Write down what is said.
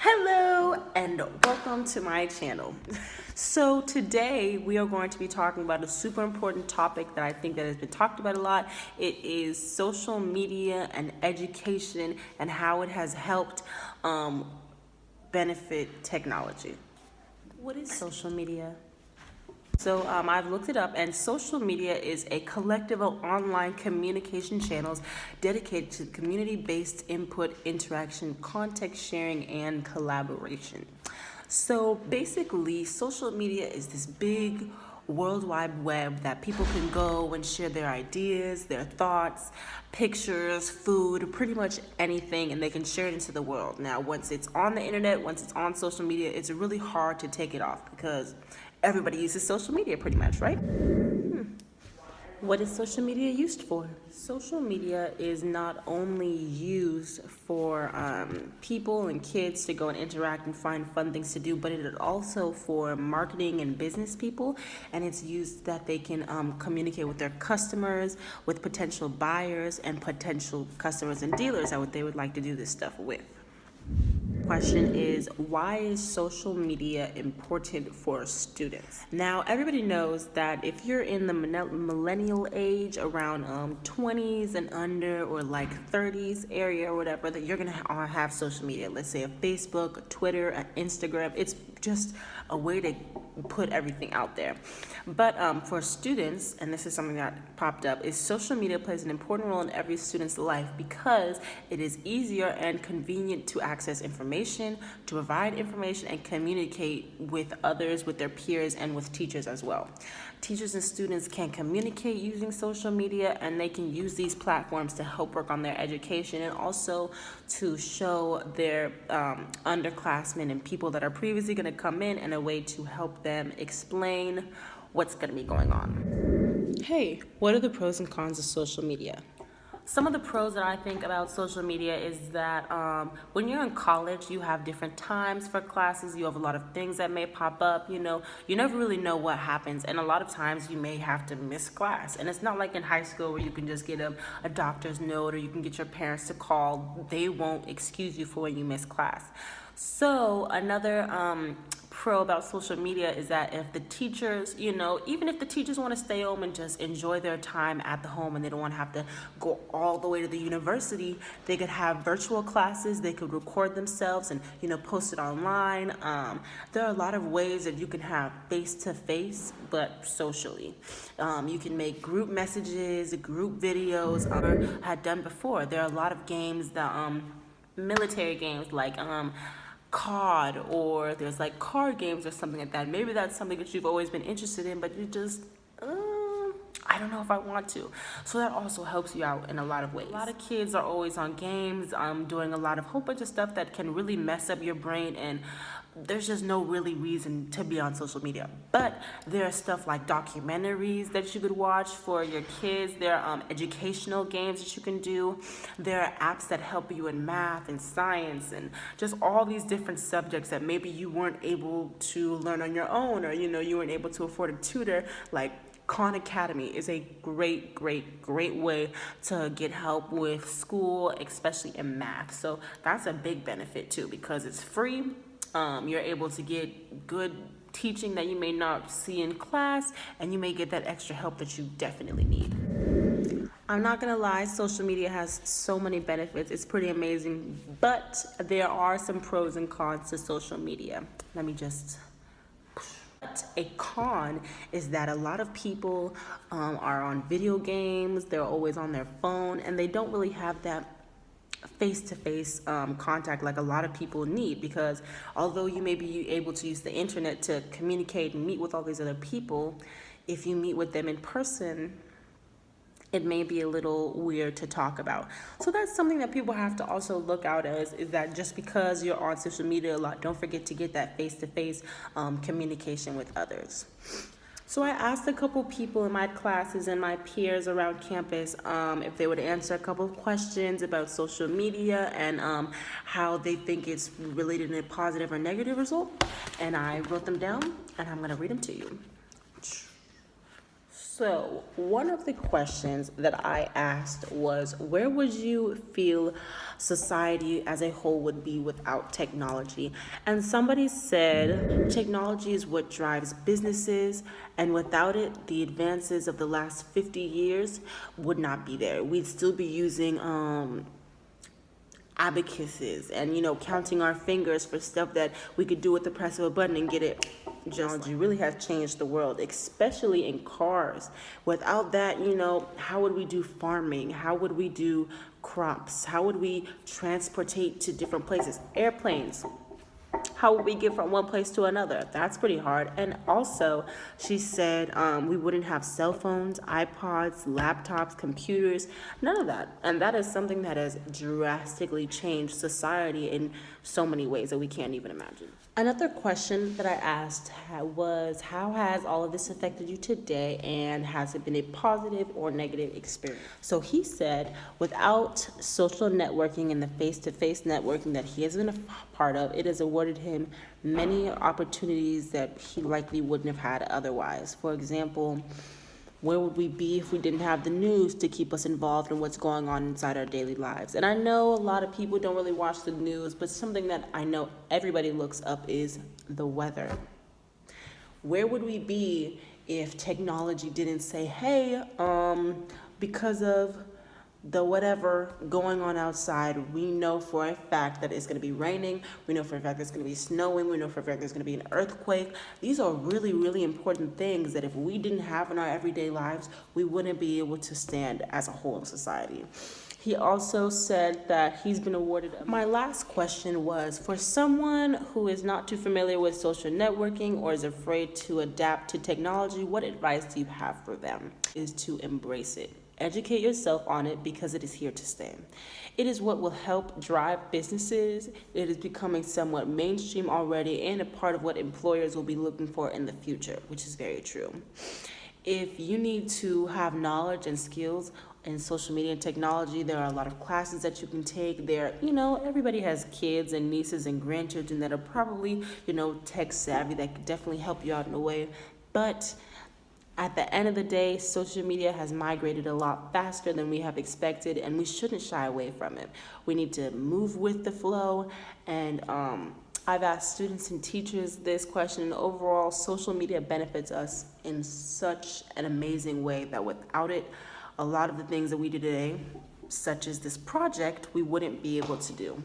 Hello and welcome to my channel. So today we are going to be talking about a super important topic that I think that has been talked about a lot. It is social media and education and how it has helped benefit technology. What is social media? So I've looked it up, and social media is a collective of online communication channels dedicated to community-based input, interaction, context sharing, and collaboration. So basically, social media is this big World Wide Web that people can go and share their ideas, their thoughts, pictures, food, pretty much anything, and they can share it into the world. Now, once it's on the internet, once it's on social media, it's really hard to take it off because everybody uses social media pretty much, right? What is social media used for? Social media is not only used for people and kids to go and interact and find fun things to do, but it is also for marketing and business people, and it's used that they can communicate with their customers, with potential buyers, and potential customers and dealers that they would like to do this stuff with. Question is, why is social media important for students? Now, everybody knows that if you're in the millennial age, around 20s and under, or like 30s area or whatever, that you're gonna have social media. Let's say a Facebook, a Twitter, an Instagram. It's just a way to put everything out there. But for students, and this is something that popped up, is social media plays an important role in every student's life because it is easier and convenient to access information, to provide information, and communicate with others, with their peers, and with teachers as well. Teachers and students can communicate using social media, and they can use these platforms to help work on their education and also to show their underclassmen and people that are previously going to come in a way to help them explain what's going to be going on. Hey, what are the pros and cons of social media? Some of the pros that I think about social media is that when you're in college, you have different times for classes. You have a lot of things that may pop up. You never really know what happens. And a lot of times you may have to miss class. And it's not like in high school where you can just get a doctor's note or you can get your parents to call. They won't excuse you for when you miss class. So another pro about social media is that if the teachers, even if the teachers want to stay home and just enjoy their time at the home and they don't want to have to go all the way to the university, they could have virtual classes, they could record themselves and, post it online. There are a lot of ways that you can have face-to-face, but socially. You can make group messages, group videos, had done before. There are a lot of games that, military games like, COD, or there's like card games or something like that. Maybe that's something that you've always been interested in, but you just, I don't know if I want to. So that also helps you out in a lot of ways. A lot of kids are always on games, doing a lot of whole bunch of stuff that can really mess up your brain, and there's just no really reason to be on social media. But there are stuff like documentaries that you could watch for your kids. There are educational games that you can do. There are apps that help you in math and science and just all these different subjects that maybe you weren't able to learn on your own, or you weren't able to afford a tutor. Like Khan Academy is a great way to get help with school, especially in math. So that's a big benefit too, because it's free. You're able to get good teaching that you may not see in class, and you may get that extra help that you definitely need. I'm not gonna lie, social media has so many benefits. It's pretty amazing, but there are some pros and cons to social media. Let me just... A con is that a lot of people are on video games, they're always on their phone, and they don't really have that face-to-face contact like a lot of people need, because although you may be able to use the internet to communicate and meet with all these other people, if you meet with them in person, it may be a little weird to talk about. So that's something that people have to also look out as, is that just because you're on social media a lot, don't forget to get that face-to-face communication with others. So I asked a couple people in my classes and my peers around campus if they would answer a couple of questions about social media and how they think it's related in a positive or negative result. And I wrote them down, and I'm gonna read them to you. So, one of the questions that I asked was, where would you feel society as a whole would be without technology? And somebody said, technology is what drives businesses, and without it, the advances of the last 50 years would not be there. We'd still be using abacuses and counting our fingers for stuff that we could do with the press of a button and get it. Technology really has changed the world, especially in cars. Without that, how would we do farming? How would we do crops? How would we transportate to different places? Airplanes. How would we get from one place to another? That's pretty hard. And also, she said we wouldn't have cell phones, iPods, laptops, computers, none of that. And that is something that has drastically changed society in so many ways that we can't even imagine. Another question that I asked was, how has all of this affected you today, and has it been a positive or negative experience? So he said, without social networking and the face-to-face networking that he has been a part of, it has awarded him many opportunities that he likely wouldn't have had otherwise. For example, where would we be if we didn't have the news to keep us involved in what's going on inside our daily lives? And I know a lot of people don't really watch the news, but something that I know everybody looks up is the weather. Where would we be if technology didn't say, hey, because of the whatever going on outside, we know for a fact that it's going to be raining, we know for a fact it's going to be snowing, we know for a fact there's going to be an earthquake. These are really, really important things that if we didn't have in our everyday lives, we wouldn't be able to stand as a whole in society. He also said that he's been awarded. My last question was, for someone who is not too familiar with social networking or is afraid to adapt to technology, what advice do you have for them? Is to embrace it. Educate yourself on it because it is here to stay. It is what will help drive businesses. It is becoming somewhat mainstream already and a part of what employers will be looking for in the future, which is very true. If you need to have knowledge and skills in social media and technology, there are a lot of classes that you can take there. Everybody has kids and nieces and grandchildren that are probably, tech savvy that could definitely help you out in a way. But at the end of the day, social media has migrated a lot faster than we have expected, and we shouldn't shy away from it. We need to move with the flow, and I've asked students and teachers this question, and overall, social media benefits us in such an amazing way that without it, a lot of the things that we do today, such as this project, we wouldn't be able to do.